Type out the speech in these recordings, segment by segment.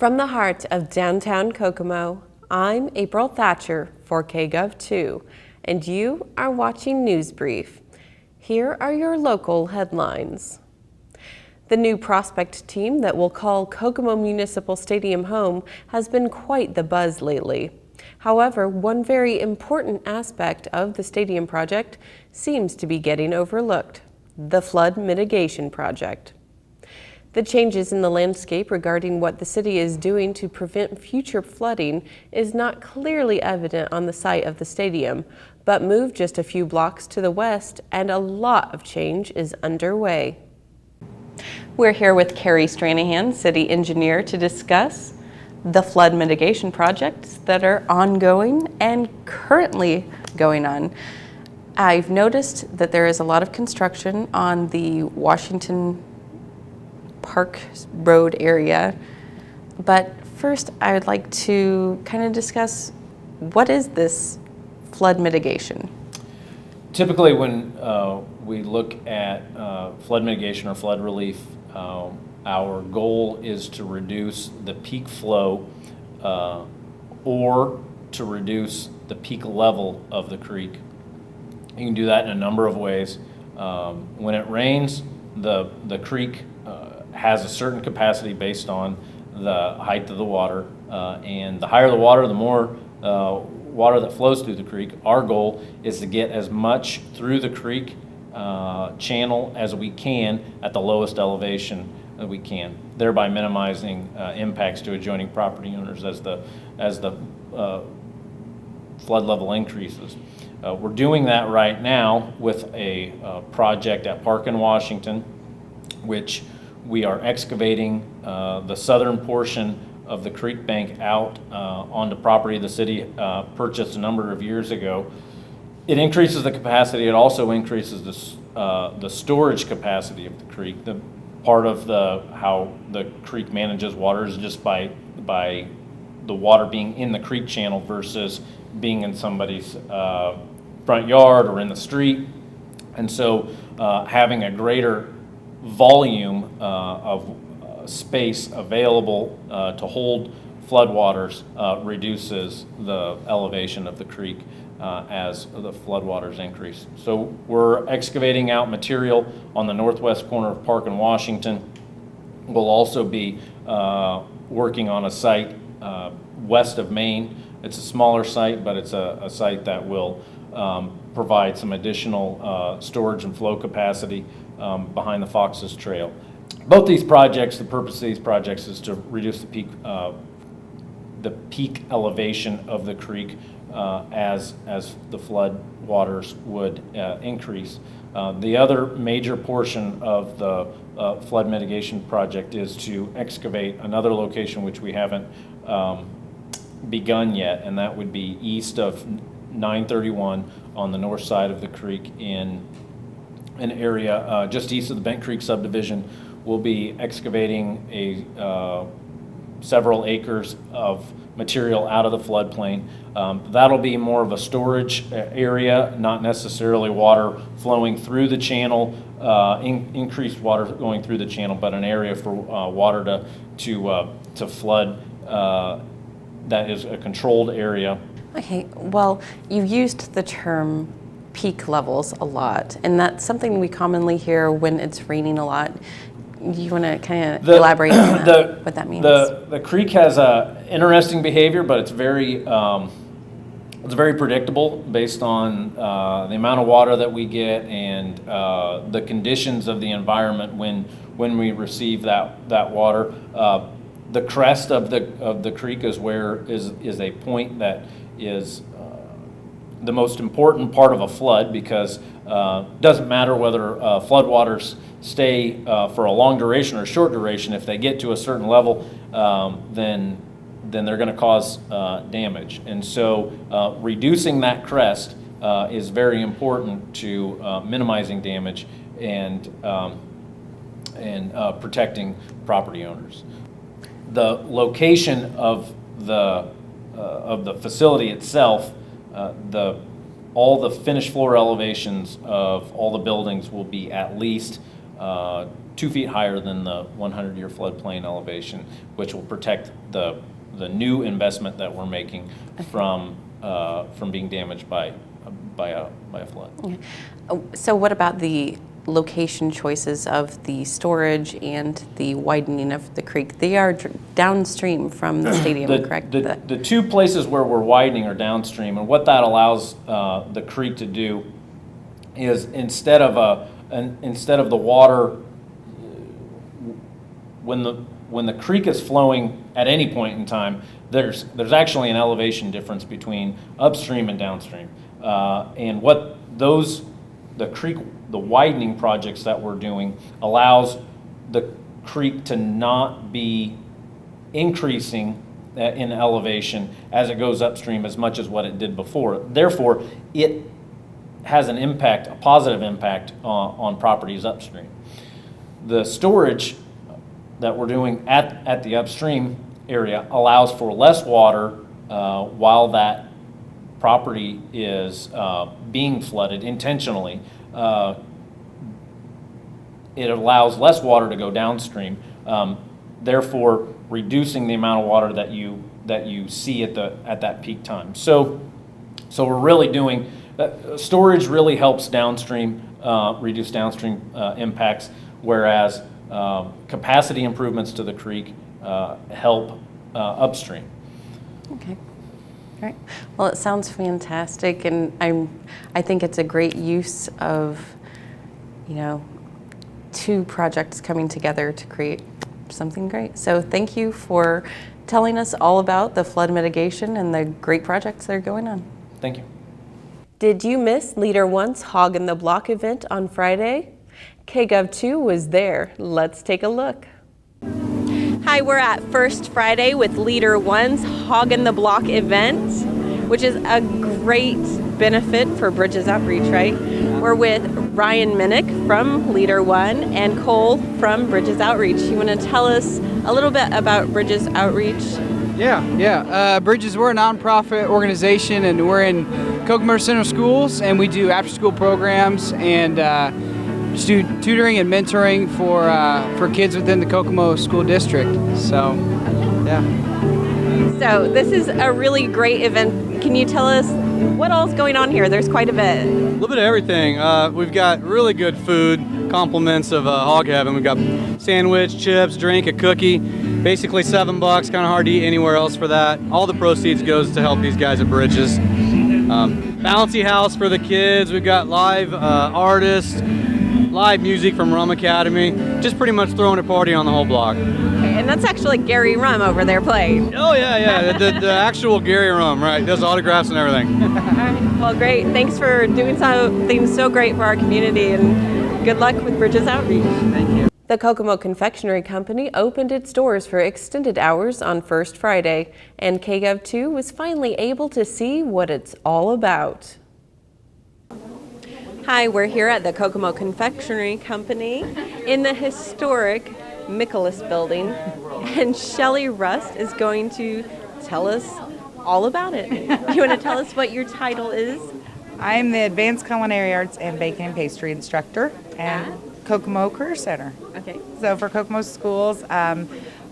From the heart of downtown Kokomo, I'm April Thatcher for Kgov2, and you are watching News Brief. Here are your local headlines. The new prospect team that will call Kokomo Municipal Stadium home has been quite the buzz lately. However, one very important aspect of the stadium project seems to be getting overlooked: the flood mitigation project. The changes in the landscape regarding what the city is doing to prevent future flooding is not clearly evident on the site of the stadium, but move just a few blocks to the west and a lot of change is underway. We're here with Carrie Stranahan, city engineer, to discuss the flood mitigation projects that are ongoing and currently going on. I've noticed that there is a lot of construction on the Washington Park Road area, but first I would like to kind of discuss what is this flood mitigation? Typically when we look at flood mitigation or flood relief, our goal is to reduce the peak flow or to reduce the peak level of the creek. You can do that in a number of ways. When it rains, the creek has a certain capacity based on the height of the water, and the higher the water, the more water that flows through the creek. Our goal is to get as much through the creek channel as we can at the lowest elevation that we can, thereby minimizing impacts to adjoining property owners as the flood level increases. We're doing that right now with a project at Park in Washington, which we are excavating the southern portion of the creek bank out onto property the city purchased a number of years ago. It increases the capacity. It also increases the storage capacity of the creek. The part of how the creek manages water is just by the water being in the creek channel versus being in somebody's front yard or in the street. And so having a greater volume of space available to hold floodwaters reduces the elevation of the creek as the floodwaters increase. So we're excavating out material on the northwest corner of Park in Washington. We'll also be working on a site west of Maine. It's a smaller site, but it's a site that will provide some additional storage and flow capacity behind the Fox's Trail. Both these projects, the purpose of these projects is to reduce the peak elevation of the creek as the flood waters would increase. The other major portion of the flood mitigation project is to excavate another location which we haven't begun yet, and that would be east of 931 on the north side of the creek in an area just east of the Bent Creek subdivision. We'll be excavating several acres of material out of the floodplain. That'll be more of a storage area, not necessarily water flowing through the channel, increased water going through the channel, but an area for water to flood that is a controlled area. Okay, well, you've used the term peak levels a lot, and that's something we commonly hear when it's raining a lot. Do you want to kind of elaborate on that, what that means? The creek has a interesting behavior, but it's very predictable based on the amount of water that we get and the conditions of the environment when we receive that water. The crest of the creek is a point that is the most important part of a flood, because it doesn't matter whether floodwaters stay for a long duration or short duration. If they get to a certain level, then they're going to cause damage. And so reducing that crest is very important to minimizing damage and protecting property owners. The location of the facility itself, all the finished floor elevations of all the buildings will be at least 2 feet higher than the 100-year floodplain elevation, which will protect the new investment that we're making from being damaged by a flood. Okay. So what about the location choices of the storage and the widening of the creek? They are downstream from the stadium, correct? The 2 places where we're widening are downstream, and what that allows the creek to do is instead of the water, when the creek is flowing at any point in time, there's actually an elevation difference between upstream and downstream, and what the widening projects that we're doing allows the creek to not be increasing in elevation as it goes upstream as much as what it did before. Therefore, it has an impact, a positive impact on properties upstream. The storage that we're doing at the upstream area allows for less water while that property is being flooded intentionally. It allows less water to go downstream, therefore reducing the amount of water that you see at that peak time. So we're really doing storage really helps downstream, reduce downstream impacts, whereas capacity improvements to the creek help upstream. Okay. All right. Well, it sounds fantastic, and I think it's a great use of, 2 projects coming together to create something great. So thank you for telling us all about the flood mitigation and the great projects that are going on. Thank you. Did you miss Leader One's Hog in the Block event on Friday? Kgov2 was there. Let's take a look. Hi, we're at First Friday with Leader One's Hog in the Block event, which is a great benefit for Bridges Outreach, right? We're with Ryan Minnick from Leader One and Cole from Bridges Outreach. You want to tell us a little bit about Bridges Outreach? Yeah. Bridges, we're a nonprofit organization, and we're in Kokomo Center Schools, and we do after-school programs and just do tutoring and mentoring for kids within the Kokomo School District. So, yeah. So this is a really great event. Can you tell us what all's going on here? There's quite a bit. A little bit of everything. We've got really good food, compliments of Hog Heaven. We've got sandwich, chips, drink, a cookie. Basically $7, kind of hard to eat anywhere else for that. All the proceeds goes to help these guys at Bridges. Bouncy house for the kids. We've got live artists, live music from Rum Academy. Just pretty much throwing a party on the whole block. Okay, and that's actually Gary Rum over there playing. Oh yeah. The actual Gary Rum, right? Does autographs and everything. All right. Well, great. Thanks for doing something so great for our community, and good luck with Bridges Outreach. Thank you. The Kokomo Confectionery Company opened its doors for extended hours on First Friday, and Kgov2 was finally able to see what it's all about. Hi, we're here at the Kokomo Confectionery Company in the historic Michaelis building, and Shelly Rust is going to tell us all about it. You want to tell us what your title is? I'm the Advanced Culinary Arts and Baking and Pastry Instructor at Kokomo Career Center. Okay. So for Kokomo schools,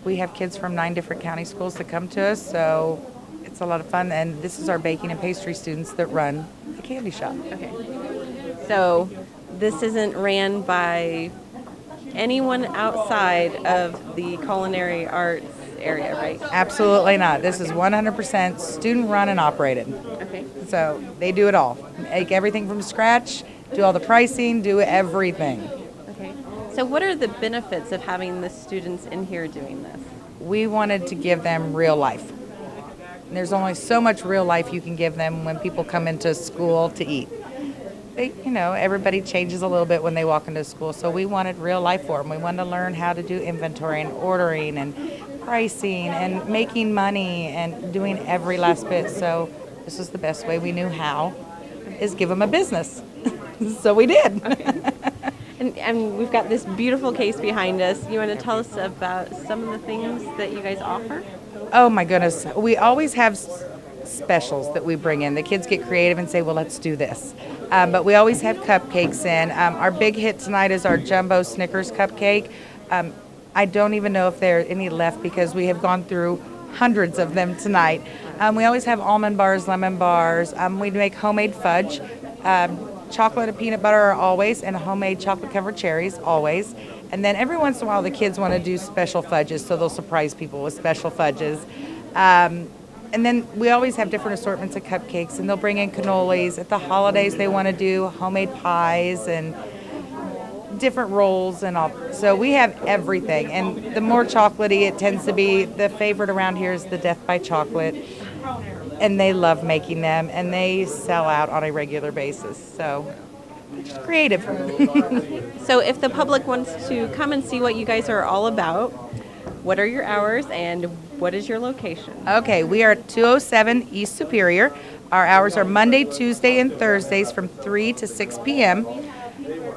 we have kids from 9 different county schools that come to us, so it's a lot of fun. And this is our baking and pastry students that run the candy shop. Okay. So this isn't ran by anyone outside of the culinary arts area, right? Absolutely not. This is 100% student run and operated. Okay. So they do it all. Make everything from scratch, do all the pricing, do everything. Okay. So what are the benefits of having the students in here doing this? We wanted to give them real life. There's only so much real life you can give them when people come into school to eat. Everybody changes a little bit when they walk into school, so we wanted real life for them. We wanted to learn how to do inventory and ordering and pricing and making money and doing every last bit. So this was the best way we knew how, is give them a business. So we did. Okay. And we've got this beautiful case behind us. You want to tell us about some of the things that you guys offer? Oh my goodness. We always have specials that we bring in. The kids get creative and say, well, let's do this. But we always have cupcakes in. Our big hit tonight is our jumbo Snickers cupcake. I don't even know if there are any left because we have gone through hundreds of them tonight. We always have almond bars, lemon bars. We make homemade fudge. Chocolate and peanut butter are always, and homemade chocolate covered cherries always. And then every once in a while the kids want to do special fudges, so they'll surprise people with special fudges. And then we always have different assortments of cupcakes, and they'll bring in cannolis. At the holidays they want to do homemade pies and different rolls and all. So we have everything, and the more chocolatey it tends to be. The favorite around here is the Death by Chocolate, and they love making them, and they sell out on a regular basis. So it's creative. So if the public wants to come and see what you guys are all about, what are your hours and what is your location? Okay, we are at 207 East Superior. Our hours are Monday, Tuesday, and Thursdays from 3 to 6 p.m.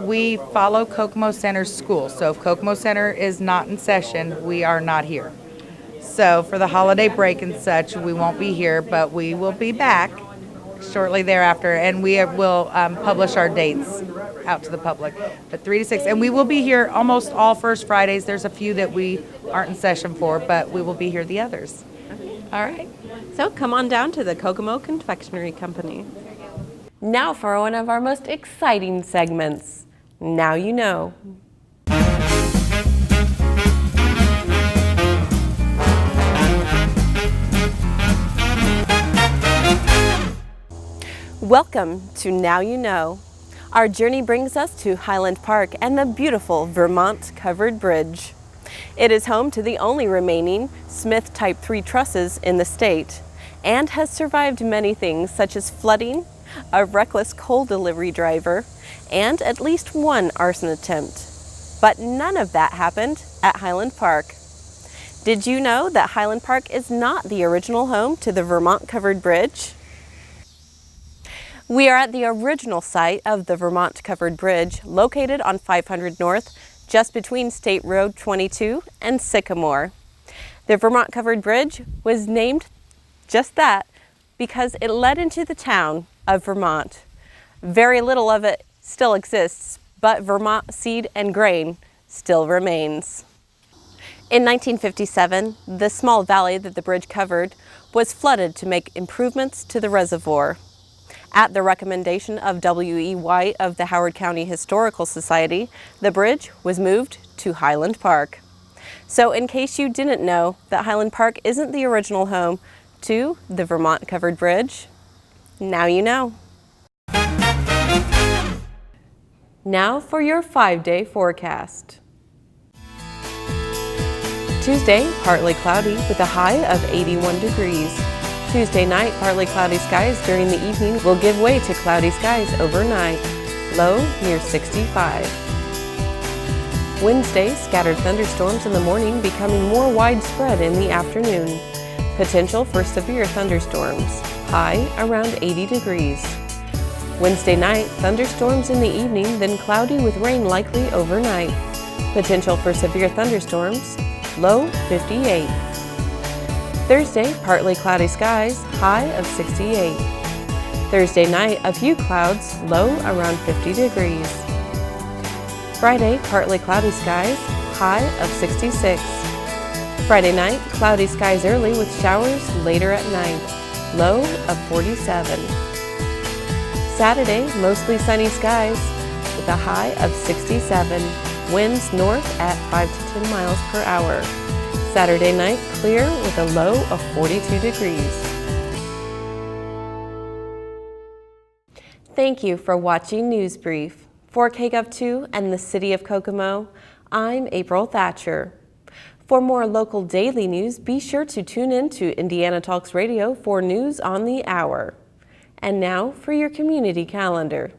We follow Kokomo Center's school, so if Kokomo Center is not in session, we are not here. So for the holiday break and such, we won't be here, but we will be back shortly thereafter, and we will publish our dates out to the public. But 3 to 6, and we will be here almost all First Fridays. There's a few that we aren't in session for, but we will be here the others. All right. So come on down to the Kokomo Confectionery Company. Now for one of our most exciting segments, Now You Know. Welcome to Now You Know. Our journey brings us to Highland Park and the beautiful Vermont covered bridge. It is home to the only remaining Smith Type 3 trusses in the state and has survived many things such as flooding, a reckless coal delivery driver, and at least one arson attempt. But none of that happened at Highland Park. Did you know that Highland Park is not the original home to the Vermont covered bridge? We are at the original site of the Vermont covered bridge, located on 500 North, just between State Road 22 and Sycamore. The Vermont covered bridge was named just that because it led into the town of Vermont. Very little of it still exists, but Vermont seed and grain still remains. In 1957, the small valley that the bridge covered was flooded to make improvements to the reservoir. At the recommendation of W.E. White of the Howard County Historical Society, the bridge was moved to Highland Park. So in case you didn't know that Highland Park isn't the original home to the Vermont covered bridge, now you know. Now for your 5-day forecast. Tuesday, partly cloudy with a high of 81 degrees. Tuesday night, partly cloudy skies during the evening will give way to cloudy skies overnight. Low near 65. Wednesday, scattered thunderstorms in the morning becoming more widespread in the afternoon. Potential for severe thunderstorms. High around 80 degrees. Wednesday night, thunderstorms in the evening, then cloudy with rain likely overnight. Potential for severe thunderstorms. Low 58. Thursday, partly cloudy skies, high of 68. Thursday night, a few clouds, low around 50 degrees. Friday, partly cloudy skies, high of 66. Friday night, cloudy skies early with showers later at night, low of 47. Saturday, mostly sunny skies with a high of 67. Winds north at 5 to 10 miles per hour. Saturday night, clear with a low of 42 degrees. Thank you for watching News Brief. For Kgov2 and the City of Kokomo, I'm April Thatcher. For more local daily news, be sure to tune in to Indiana Talks Radio for news on the hour. And now for your community calendar.